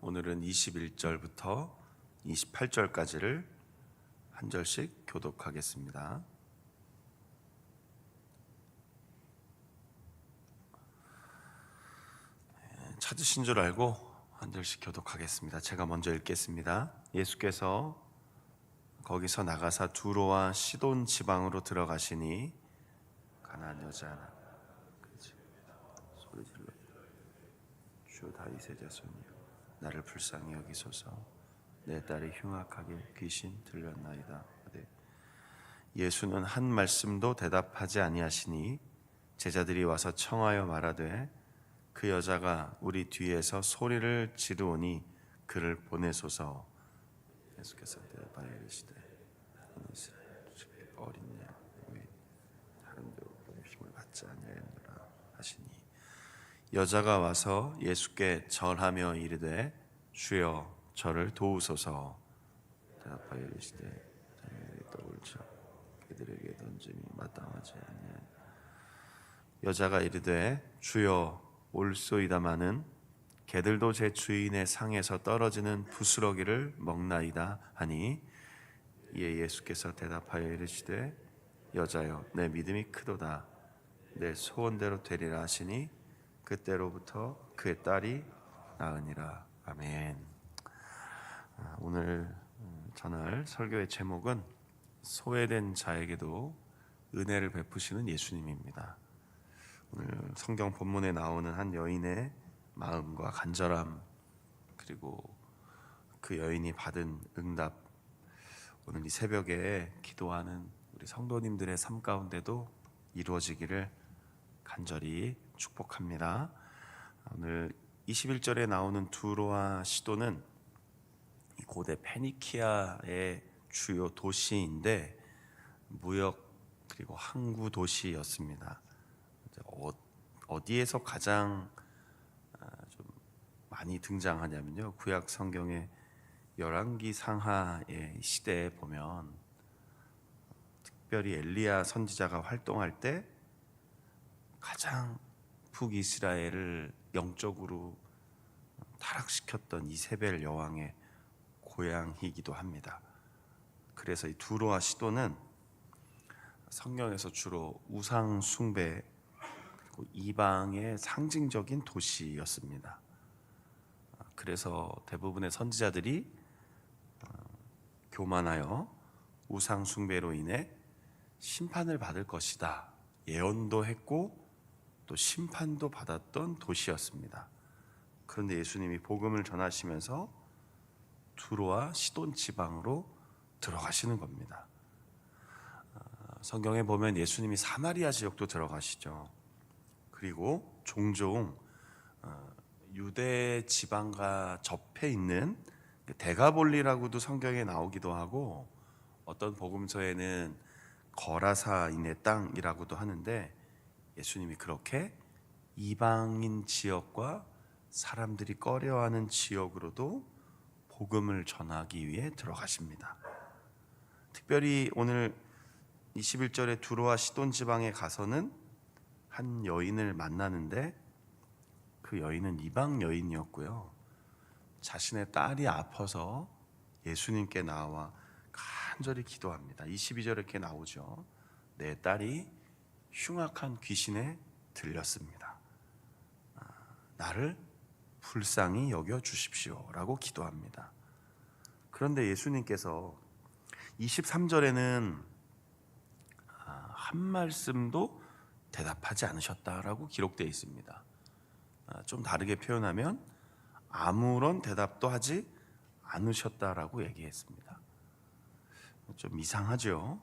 오늘은 21절부터 28절까지를 한 절씩 교독하겠습니다. 찾으신 줄 알고 한 절씩 교독하겠습니다. 제가 먼저 읽겠습니다. 예수께서 거기서 나가사 두로와 시돈 지방으로 들어가시니 가나안 여자 하나 소리 질러 주 다윗의 자손이여 나를 불쌍히 여기소서. 내 딸이 흉악하게 귀신 들렸나이다. 예수는 한 말씀도 대답하지 아니하시니 제자들이 와서 청하여 말하되 그 여자가 우리 뒤에서 소리를 지르오니 그를 보내소서. 예수께서 대답하여 이르시되 어린 양 왜 다른 데로 보내심을 받지 아니하였노라 하시니 여자가 와서 예수께 절하며 이르되 주여 저를 도우소서. 대답하여 이르시되 자녀들이 떡을 쳐 그들에게 던짐이 마땅하지 아니하니 여자가 이르되 주여 올소이다마는 개들도 제 주인의 상에서 떨어지는 부스러기를 먹나이다 하니 이에 예수께서 대답하여 이르시되 여자여 내 믿음이 크도다. 내 소원대로 되리라 하시니 그때로부터 그의 딸이 나으니라. 아멘. 오늘 전할 설교의 제목은 소외된 자에게도 은혜를 베푸시는 예수님입니다. 오늘 성경 본문에 나오는 한 여인의 마음과 간절함, 그리고 그 여인이 받은 응답, 오늘 이 새벽에 기도하는 우리 성도님들의 삶 가운데도 이루어지기를 간절히 축복합니다. 오늘 21절에 나오는 두로와 시돈은 고대 페니키아의 주요 도시인데 무역 그리고 항구 도시였습니다. 어디에서 가장 좀 많이 등장하냐면요, 구약 성경의 열왕기 상하의 시대에 보면 특별히 엘리야 선지자가 활동할 때 가장 북이스라엘을 영적으로 타락시켰던 이세벨 여왕의 고향이기도 합니다. 그래서 이 두로와 시돈은 성경에서 주로 우상 숭배 그리고 이방의 상징적인 도시였습니다. 그래서 대부분의 선지자들이 교만하여 우상 숭배로 인해 심판을 받을 것이다 예언도 했고 또 심판도 받았던 도시였습니다. 그런데 예수님이 복음을 전하시면서 두로와 시돈 지방으로 들어가시는 겁니다. 성경에 보면 예수님이 사마리아 지역도 들어가시죠. 그리고 종종 유대 지방과 접해 있는 데가볼리라고도 성경에 나오기도 하고, 어떤 복음서에는 거라사인의 땅이라고도 하는데, 예수님이 그렇게 이방인 지역과 사람들이 꺼려하는 지역으로도 복음을 전하기 위해 들어가십니다. 특별히 오늘 21절에 두로와 시돈 지방에 가서는 한 여인을 만나는데 그 여인은 이방 여인이었고요, 자신의 딸이 아파서 예수님께 나와 간절히 기도합니다. 22절에 이렇게 나오죠. 내 딸이 흉악한 귀신에 들렸습니다. 나를 불쌍히 여겨 주십시오 라고 기도합니다. 그런데 예수님께서 23절에는 한 말씀도 대답하지 않으셨다라고 기록되어 있습니다. 좀 다르게 표현하면 아무런 대답도 하지 않으셨다라고 얘기했습니다. 좀 이상하죠.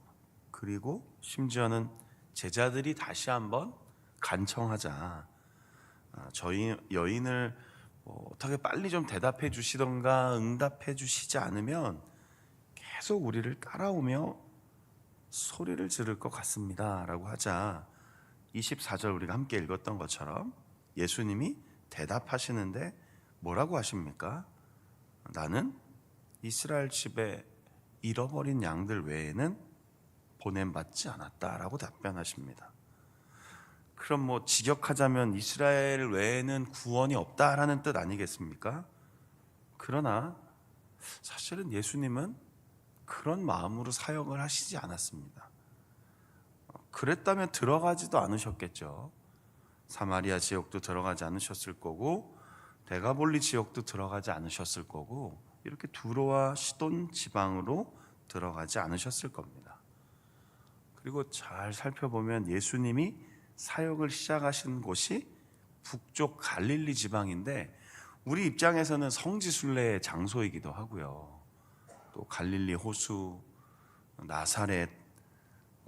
그리고 심지어는 제자들이 다시 한번 간청하자, 저희 여인을 어떻게 빨리 좀 대답해 주시던가 응답해 주시지 않으면 계속 우리를 따라오며 소리를 지를 것 같습니다 라고 하자, 24절 우리가 함께 읽었던 것처럼 예수님이 대답하시는데 뭐라고 하십니까? 나는 이스라엘 집에 잃어버린 양들 외에는 보냄받지 않았다라고 답변하십니다. 그럼 직역하자면 이스라엘 외에는 구원이 없다라는 뜻 아니겠습니까? 그러나 사실은 예수님은 그런 마음으로 사역을 하시지 않았습니다. 그랬다면 들어가지도 않으셨겠죠. 사마리아 지역도 들어가지 않으셨을 거고, 데가볼리 지역도 들어가지 않으셨을 거고, 이렇게 두로와 시돈 지방으로 들어가지 않으셨을 겁니다. 그리고 잘 살펴보면 예수님이 사역을 시작하신 곳이 북쪽 갈릴리 지방인데, 우리 입장에서는 성지순례의 장소이기도 하고요. 또 갈릴리 호수, 나사렛,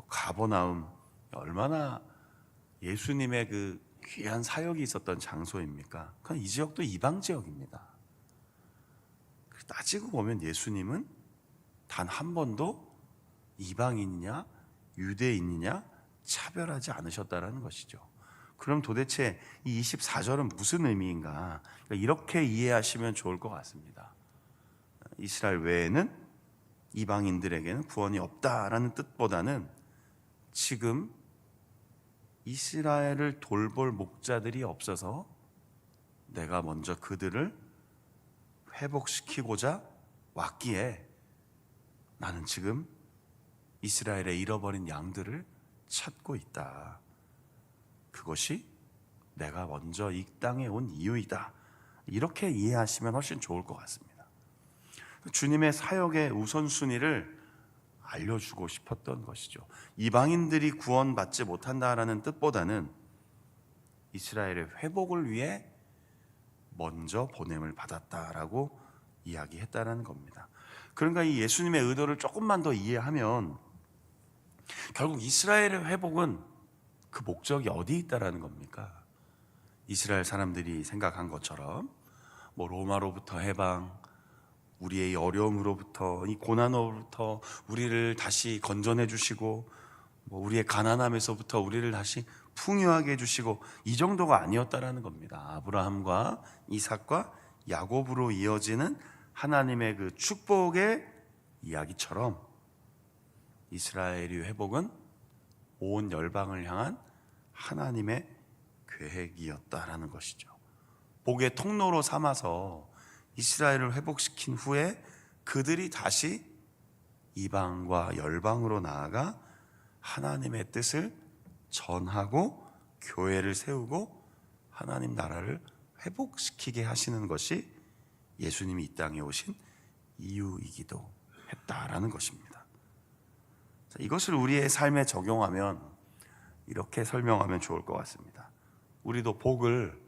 가버나움, 얼마나 예수님의 그 귀한 사역이 있었던 장소입니까? 그건 이 지역도 이방 지역입니다. 따지고 보면 예수님은 단 한 번도 이방인이냐 유대인이냐 차별하지 않으셨다는 것이죠. 그럼 도대체 이 24절은 무슨 의미인가? 이렇게 이해하시면 좋을 것 같습니다. 이스라엘 외에는 이방인들에게는 구원이 없다라는 뜻보다는 지금 이스라엘을 돌볼 목자들이 없어서 내가 먼저 그들을 회복시키고자 왔기에 나는 지금 이스라엘의 잃어버린 양들을 찾고 있다. 그것이 내가 먼저 이 땅에 온 이유이다. 이렇게 이해하시면 훨씬 좋을 것 같습니다. 주님의 사역의 우선순위를 알려주고 싶었던 것이죠. 이방인들이 구원받지 못한다라는 뜻보다는 이스라엘의 회복을 위해 먼저 보냄을 받았다라고 이야기했다라는 겁니다. 그러니까 이 예수님의 의도를 조금만 더 이해하면 결국 이스라엘의 회복은 그 목적이 어디 있다라는 겁니까? 이스라엘 사람들이 생각한 것처럼 뭐 로마로부터 해방, 우리의 이 어려움으로부터, 이 고난으로부터 우리를 다시 건져내 주시고, 뭐 우리의 가난함에서부터 우리를 다시 풍요하게 해주시고, 이 정도가 아니었다라는 겁니다. 아브라함과 이삭과 야곱으로 이어지는 하나님의 그 축복의 이야기처럼 이스라엘의 회복은 온 열방을 향한 하나님의 계획이었다라는 것이죠. 복의 통로로 삼아서 이스라엘을 회복시킨 후에 그들이 다시 이방과 열방으로 나아가 하나님의 뜻을 전하고 교회를 세우고 하나님 나라를 회복시키게 하시는 것이 예수님이 이 땅에 오신 이유이기도 했다라는 것입니다. 이것을 우리의 삶에 적용하면 이렇게 설명하면 좋을 것 같습니다. 우리도 복을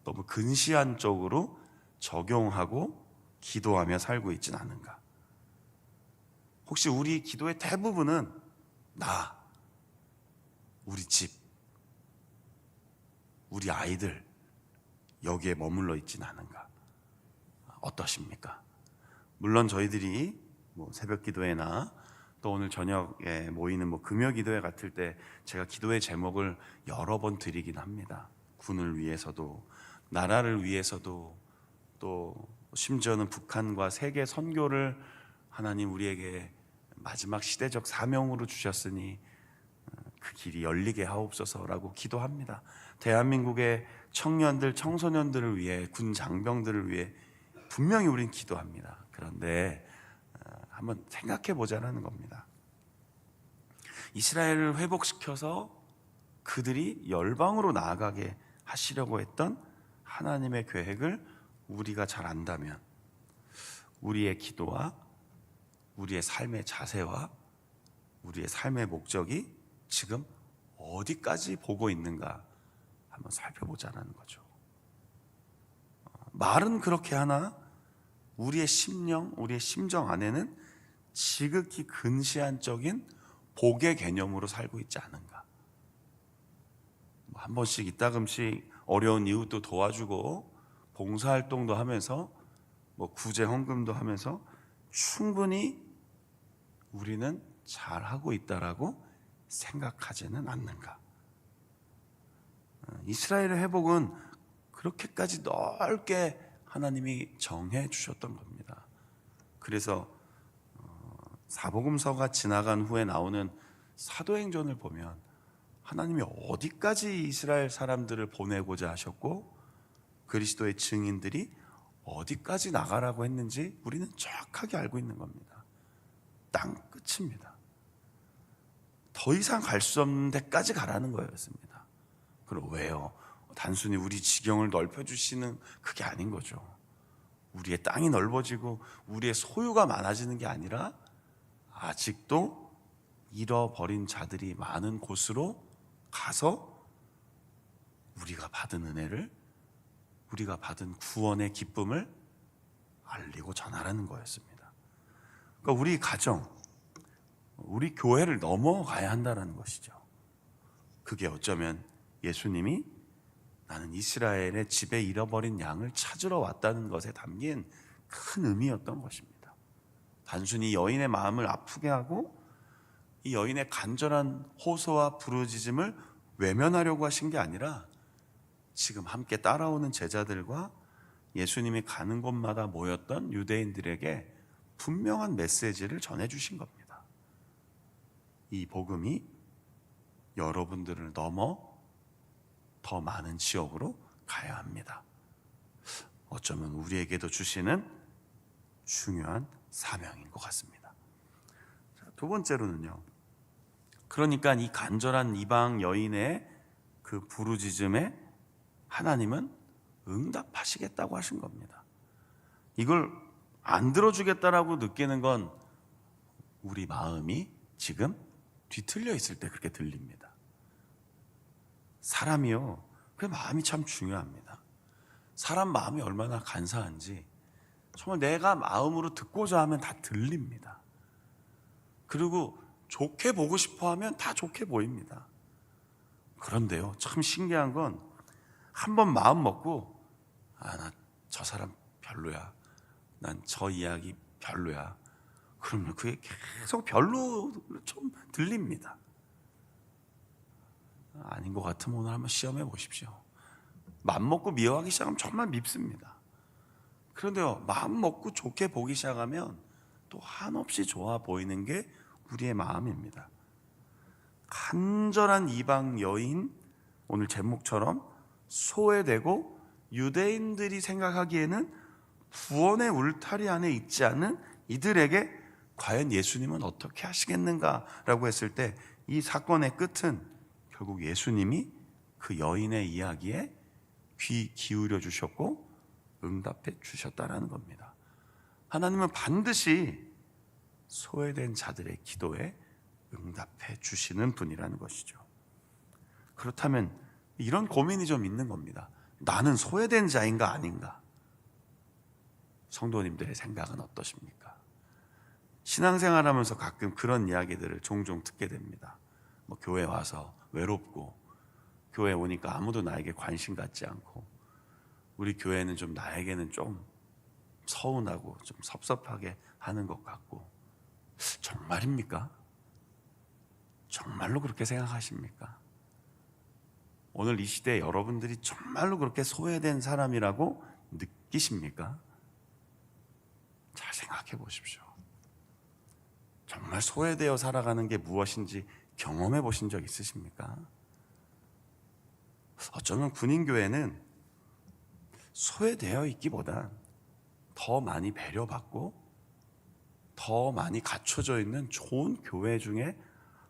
너무 근시안 쪽으로 적용하고 기도하며 살고 있지는 않은가? 혹시 우리 기도의 대부분은 나, 우리 집, 우리 아이들 여기에 머물러 있지는 않은가? 어떠십니까? 물론 저희들이 새벽 기도회나 또 오늘 저녁에 모이는 금요 기도회 같을 때 제가 기도의 제목을 여러 번 드리긴 합니다. 군을 위해서도, 나라를 위해서도, 또 심지어는 북한과 세계 선교를 하나님 우리에게 마지막 시대적 사명으로 주셨으니 그 길이 열리게 하옵소서라고 기도합니다. 대한민국의 청년들, 청소년들을 위해, 군 장병들을 위해 분명히 우린 기도합니다. 그런데 한번 생각해 보자라는 겁니다. 이스라엘을 회복시켜서 그들이 열방으로 나아가게 하시려고 했던 하나님의 계획을 우리가 잘 안다면 우리의 기도와 우리의 삶의 자세와 우리의 삶의 목적이 지금 어디까지 보고 있는가 한번 살펴보자는 거죠. 말은 그렇게 하나 우리의 심령, 우리의 심정 안에는 지극히 근시안적인 복의 개념으로 살고 있지 않은가. 한 번씩 이따금씩 어려운 이웃도 도와주고 봉사활동도 하면서 구제 헌금도 하면서 충분히 우리는 잘하고 있다라고 생각하지는 않는가. 이스라엘의 회복은 그렇게까지 넓게 하나님이 정해 주셨던 겁니다. 그래서 사복음서가 지나간 후에 나오는 사도행전을 보면 하나님이 어디까지 이스라엘 사람들을 보내고자 하셨고 그리스도의 증인들이 어디까지 나가라고 했는지 우리는 정확하게 알고 있는 겁니다. 땅 끝입니다. 더 이상 갈 수 없는 데까지 가라는 거였습니다. 그럼 왜요? 단순히 우리 지경을 넓혀주시는 그게 아닌 거죠. 우리의 땅이 넓어지고 우리의 소유가 많아지는 게 아니라 아직도 잃어버린 자들이 많은 곳으로 가서 우리가 받은 은혜를, 우리가 받은 구원의 기쁨을 알리고 전하라는 거였습니다. 그러니까 우리 가정, 우리 교회를 넘어가야 한다는 것이죠. 그게 어쩌면 예수님이 나는 이스라엘의 집에 잃어버린 양을 찾으러 왔다는 것에 담긴 큰 의미였던 것입니다. 단순히 여인의 마음을 아프게 하고 이 여인의 간절한 호소와 부르짖음을 외면하려고 하신 게 아니라 지금 함께 따라오는 제자들과 예수님이 가는 곳마다 모였던 유대인들에게 분명한 메시지를 전해주신 겁니다. 이 복음이 여러분들을 넘어 더 많은 지역으로 가야 합니다. 어쩌면 우리에게도 주시는 중요한 사명인 것 같습니다. 두 번째로는요, 그러니까 이 간절한 이방 여인의 그 부르짖음에 하나님은 응답하시겠다고 하신 겁니다. 이걸 안 들어주겠다라고 느끼는 건 우리 마음이 지금 뒤틀려 있을 때 그렇게 들립니다. 사람이요, 그 마음이 참 중요합니다. 사람 마음이 얼마나 간사한지 정말 내가 마음으로 듣고자 하면 다 들립니다. 그리고 좋게 보고 싶어 하면 다 좋게 보입니다. 그런데요, 참 신기한 건 한 번 마음 먹고 나 저 사람 별로야, 난 저 이야기 별로야, 그러면 그게 계속 별로 좀 들립니다. 아닌 것 같으면 오늘 한번 시험해 보십시오. 마음 먹고 미워하기 시작하면 정말 밉습니다. 그런데요, 마음 먹고 좋게 보기 시작하면 또 한없이 좋아 보이는 게 우리의 마음입니다. 간절한 이방 여인, 오늘 제목처럼 소외되고 유대인들이 생각하기에는 구원의 울타리 안에 있지 않은 이들에게 과연 예수님은 어떻게 하시겠는가라고 했을 때 이 사건의 끝은 결국 예수님이 그 여인의 이야기에 귀 기울여 주셨고 응답해 주셨다라는 겁니다. 하나님은 반드시 소외된 자들의 기도에 응답해 주시는 분이라는 것이죠. 그렇다면 이런 고민이 좀 있는 겁니다. 나는 소외된 자인가 아닌가? 성도님들의 생각은 어떠십니까? 신앙생활하면서 가끔 그런 이야기들을 종종 듣게 됩니다. 교회 와서 외롭고, 교회 오니까 아무도 나에게 관심 갖지 않고, 우리 교회는 좀 나에게는 좀 서운하고 좀 섭섭하게 하는 것 같고. 정말입니까? 정말로 그렇게 생각하십니까? 오늘 이 시대에 여러분들이 정말로 그렇게 소외된 사람이라고 느끼십니까? 잘 생각해 보십시오. 정말 소외되어 살아가는 게 무엇인지 경험해 보신 적 있으십니까? 어쩌면 군인교회는 소외되어 있기보다 더 많이 배려받고 더 많이 갖춰져 있는 좋은 교회 중에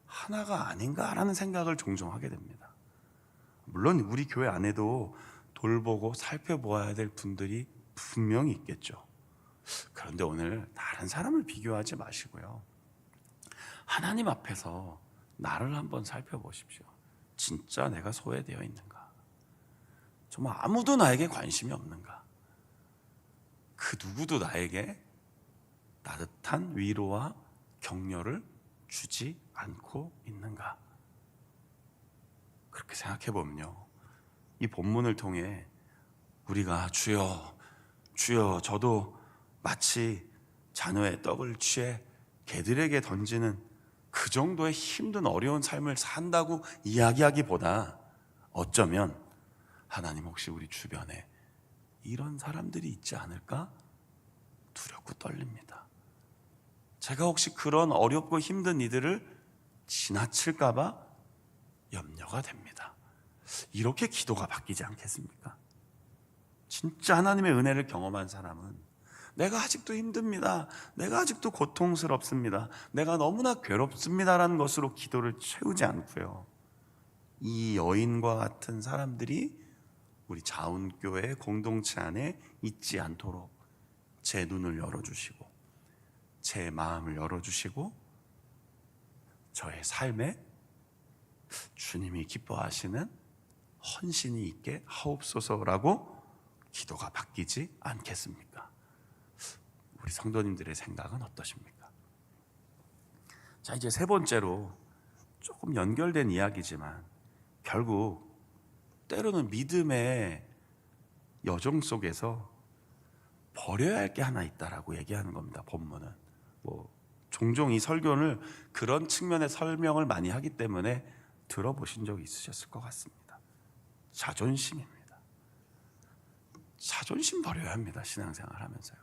하나가 아닌가라는 생각을 종종 하게 됩니다. 물론 우리 교회 안에도 돌보고 살펴보아야 될 분들이 분명히 있겠죠. 그런데 오늘 다른 사람을 비교하지 마시고요, 하나님 앞에서 나를 한번 살펴보십시오. 진짜 내가 소외되어 있는가? 정말 아무도 나에게 관심이 없는가? 그 누구도 나에게 따뜻한 위로와 격려를 주지 않고 있는가? 그렇게 생각해 보면요, 이 본문을 통해 우리가 주여, 주여, 저도 마치 자녀의 떡을 취해 개들에게 던지는 그 정도의 힘든 어려운 삶을 산다고 이야기하기보다 어쩌면 하나님 혹시 우리 주변에 이런 사람들이 있지 않을까 두렵고 떨립니다. 제가 혹시 그런 어렵고 힘든 이들을 지나칠까 봐 염려가 됩니다. 이렇게 기도가 바뀌지 않겠습니까? 진짜 하나님의 은혜를 경험한 사람은 내가 아직도 힘듭니다, 내가 아직도 고통스럽습니다, 내가 너무나 괴롭습니다라는 것으로 기도를 채우지 않고요, 이 여인과 같은 사람들이 우리 자운교회 공동체 안에 있지 않도록 제 눈을 열어주시고 제 마음을 열어주시고 저의 삶에 주님이 기뻐하시는 헌신이 있게 하옵소서라고 기도가 바뀌지 않겠습니까? 우리 성도님들의 생각은 어떠십니까? 자, 이제 세 번째로 조금 연결된 이야기지만 결국 때로는 믿음의 여정 속에서 버려야 할 게 하나 있다라고 얘기하는 겁니다. 본문은 종종 이 설교를 그런 측면의 설명을 많이 하기 때문에 들어보신 적이 있으셨을 것 같습니다. 자존심입니다. 자존심 버려야 합니다. 신앙생활 하면서요.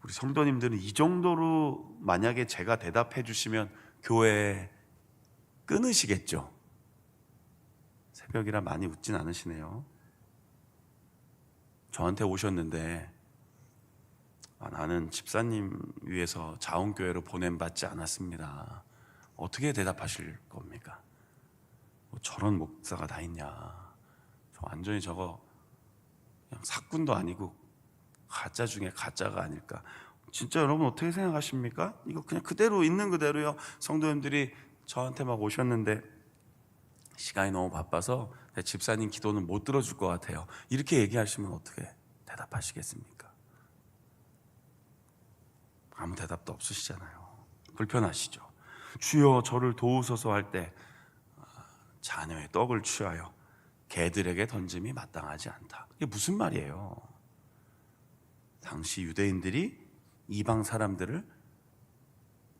우리 성도님들은 이 정도로 만약에 제가 대답해 주시면 교회 끊으시겠죠? 새벽이라 많이 웃진 않으시네요. 저한테 오셨는데 나는 집사님 위해서 자원교회로 보냄받지 않았습니다. 어떻게 대답하실 겁니까? 저런 목사가 다 있냐, 저 완전히 저거 그냥 사꾼도 아니고 가짜 중에 가짜가 아닐까. 진짜 여러분 어떻게 생각하십니까? 이거 그냥 그대로 있는 그대로요. 성도님들이 저한테 막 오셨는데 시간이 너무 바빠서 내 집사님 기도는 못 들어줄 것 같아요, 이렇게 얘기하시면 어떻게 대답하시겠습니까? 아무 대답도 없으시잖아요. 불편하시죠? 주여 저를 도우소서 할 때 자녀의 떡을 취하여 개들에게 던짐이 마땅하지 않다. 이게 무슨 말이에요? 당시 유대인들이 이방 사람들을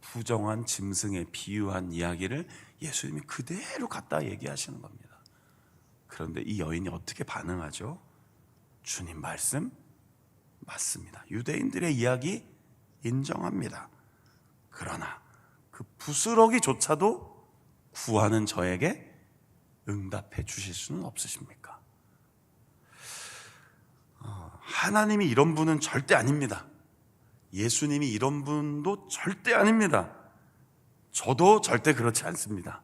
부정한 짐승에 비유한 이야기를 예수님이 그대로 갖다 얘기하시는 겁니다. 그런데 이 여인이 어떻게 반응하죠? 주님 말씀 맞습니다. 유대인들의 이야기 인정합니다. 그러나 그 부스러기조차도 구하는 저에게 응답해 주실 수는 없으십니까? 하나님이 이런 분은 절대 아닙니다. 예수님이 이런 분도 절대 아닙니다. 저도 절대 그렇지 않습니다.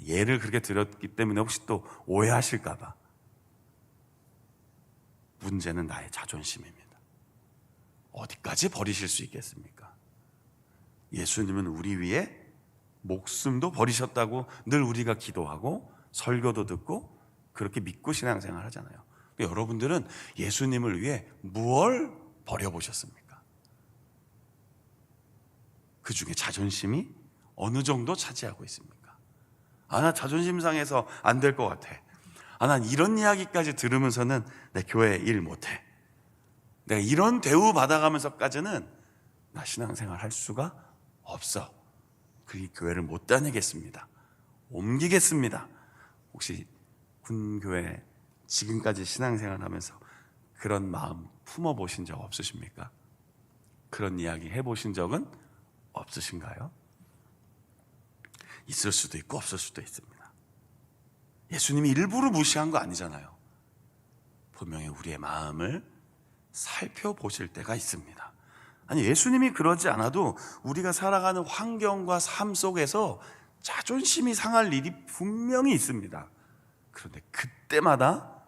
예를 그렇게 드렸기 때문에 혹시 또 오해하실까 봐. 문제는 나의 자존심입니다. 어디까지 버리실 수 있겠습니까? 예수님은 우리 위해 목숨도 버리셨다고 늘 우리가 기도하고 설교도 듣고 그렇게 믿고 신앙생활 하잖아요. 여러분들은 예수님을 위해 무엇을 버려보셨습니까? 그 중에 자존심이 어느 정도 차지하고 있습니까? 나 자존심 상해서 안 될 것 같아. 난 이런 이야기까지 들으면서는 내 교회 일 못해. 내가 이런 대우 받아가면서까지는 나 신앙생활 할 수가 없어. 그 교회를 못 다니겠습니다. 옮기겠습니다. 혹시 군교회 지금까지 신앙생활 하면서 그런 마음 품어보신 적 없으십니까? 그런 이야기 해보신 적은 없으신가요? 있을 수도 있고 없을 수도 있습니다. 예수님이 일부러 무시한 거 아니잖아요. 분명히 우리의 마음을 살펴보실 때가 있습니다. 아니, 예수님이 그러지 않아도 우리가 살아가는 환경과 삶 속에서 자존심이 상할 일이 분명히 있습니다. 그런데 그때마다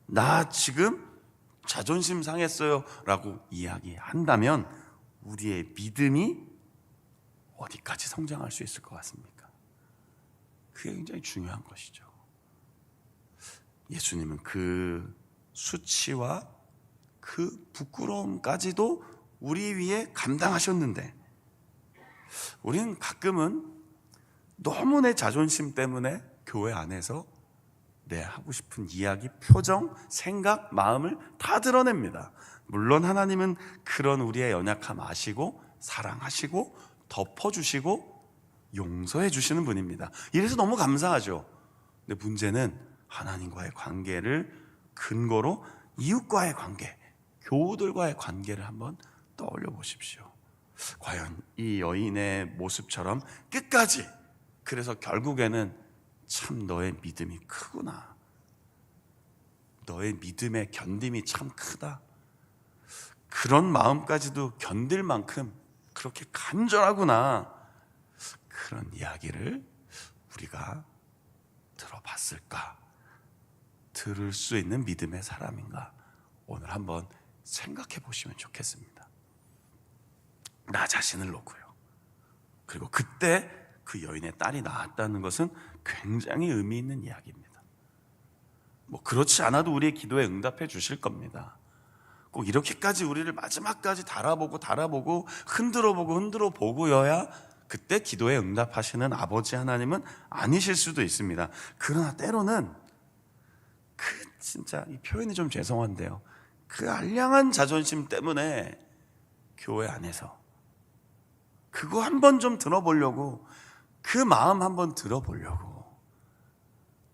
나 지금 자존심 상했어요 라고 이야기한다면 우리의 믿음이 어디까지 성장할 수 있을 것 같습니까? 그게 굉장히 중요한 것이죠. 예수님은 그 수치와 그 부끄러움까지도 우리 위에 감당하셨는데 우리는 가끔은 너무 내 자존심 때문에 교회 안에서 내 하고 싶은 이야기, 표정, 생각, 마음을 다 드러냅니다. 물론 하나님은 그런 우리의 연약함 아시고 사랑하시고 덮어주시고 용서해 주시는 분입니다. 이래서 너무 감사하죠. 근데 문제는 하나님과의 관계를 근거로 이웃과의 관계, 교우들과의 관계를 한번 떠올려 보십시오. 과연 이 여인의 모습처럼 끝까지, 그래서 결국에는 참 너의 믿음이 크구나, 너의 믿음의 견딤이 참 크다. 그런 마음까지도 견딜 만큼 그렇게 간절하구나. 그런 이야기를 우리가 들어봤을까? 들을 수 있는 믿음의 사람인가? 오늘 한번 생각해 보시면 좋겠습니다. 나 자신을 놓고요. 그리고 그때 그 여인의 딸이 낳았다는 것은 굉장히 의미 있는 이야기입니다. 뭐 그렇지 않아도 우리의 기도에 응답해 주실 겁니다. 꼭 이렇게까지 우리를 마지막까지 달아보고 흔들어 보고여야 그때 기도에 응답하시는 아버지 하나님은 아니실 수도 있습니다. 그러나 때로는 진짜 이 표현이 좀 죄송한데요, 그 알량한 자존심 때문에 교회 안에서 그거 한번 좀 들어보려고, 그 마음 한번 들어보려고,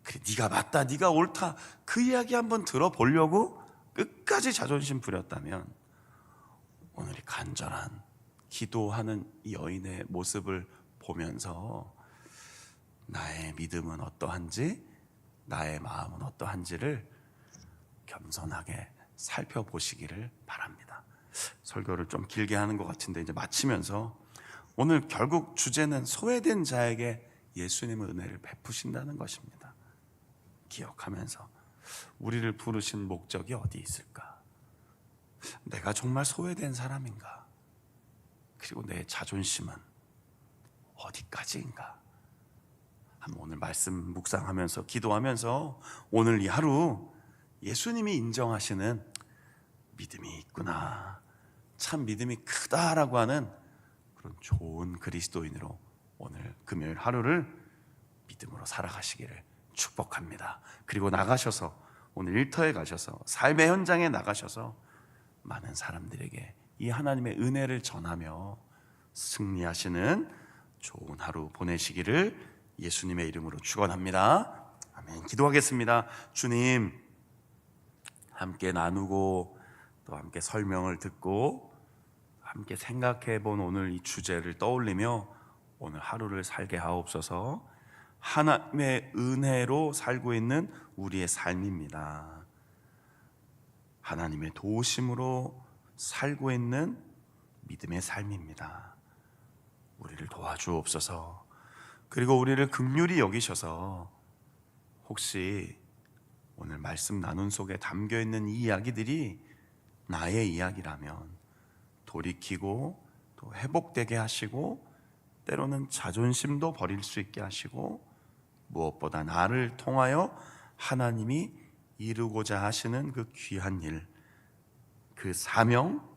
그래 네가 맞다, 네가 옳다, 그 이야기 한번 들어보려고 끝까지 자존심 부렸다면 오늘 이 간절한 기도하는 이 여인의 모습을 보면서 나의 믿음은 어떠한지, 나의 마음은 어떠한지를 겸손하게 살펴보시기를 바랍니다. 설교를 좀 길게 하는 것 같은데 이제 마치면서, 오늘 결국 주제는 소외된 자에게 예수님의 은혜를 베푸신다는 것입니다. 기억하면서 우리를 부르신 목적이 어디 있을까? 내가 정말 소외된 사람인가? 그리고 내 자존심은 어디까지인가? 한번 오늘 말씀 묵상하면서 기도하면서 오늘 이 하루 예수님이 인정하시는 믿음이 있구나, 참 믿음이 크다라고 하는 그런 좋은 그리스도인으로 오늘 금요일 하루를 믿음으로 살아가시기를 축복합니다. 그리고 나가셔서 오늘 일터에 가셔서 삶의 현장에 나가셔서 많은 사람들에게 이 하나님의 은혜를 전하며 승리하시는 좋은 하루 보내시기를 예수님의 이름으로 축원합니다. 아멘. 기도하겠습니다. 주님, 함께 나누고 또 함께 설명을 듣고 함께 생각해 본 오늘 이 주제를 떠올리며 오늘 하루를 살게 하옵소서. 하나님의 은혜로 살고 있는 우리의 삶입니다. 하나님의 도우심으로 살고 있는 믿음의 삶입니다. 우리를 도와주옵소서. 그리고 우리를 긍휼히 여기셔서 혹시 오늘 말씀 나눈 속에 담겨있는 이 이야기들이 나의 이야기라면 돌이키고 또 회복되게 하시고, 때로는 자존심도 버릴 수 있게 하시고, 무엇보다 나를 통하여 하나님이 이루고자 하시는 그 귀한 일, 그 사명,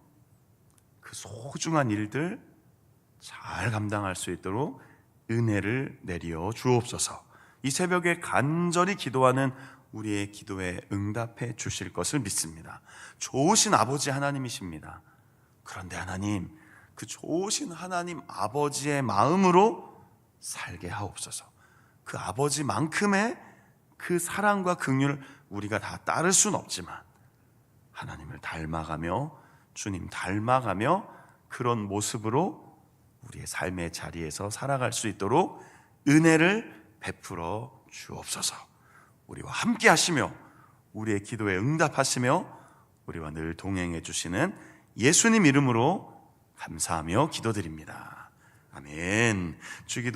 그 소중한 일들 잘 감당할 수 있도록 은혜를 내려 주옵소서. 이 새벽에 간절히 기도하는 우리의 기도에 응답해 주실 것을 믿습니다. 좋으신 아버지 하나님이십니다. 그런데 하나님, 그 좋으신 하나님 아버지의 마음으로 살게 하옵소서. 그 아버지만큼의 그 사랑과 긍휼을 우리가 다 따를 수는 없지만 하나님을 닮아가며, 주님 닮아가며 그런 모습으로 우리의 삶의 자리에서 살아갈 수 있도록 은혜를 베풀어 주옵소서. 우리와 함께 하시며 우리의 기도에 응답하시며 우리와 늘 동행해 주시는 예수님 이름으로 감사하며 기도드립니다. 아멘. 주기도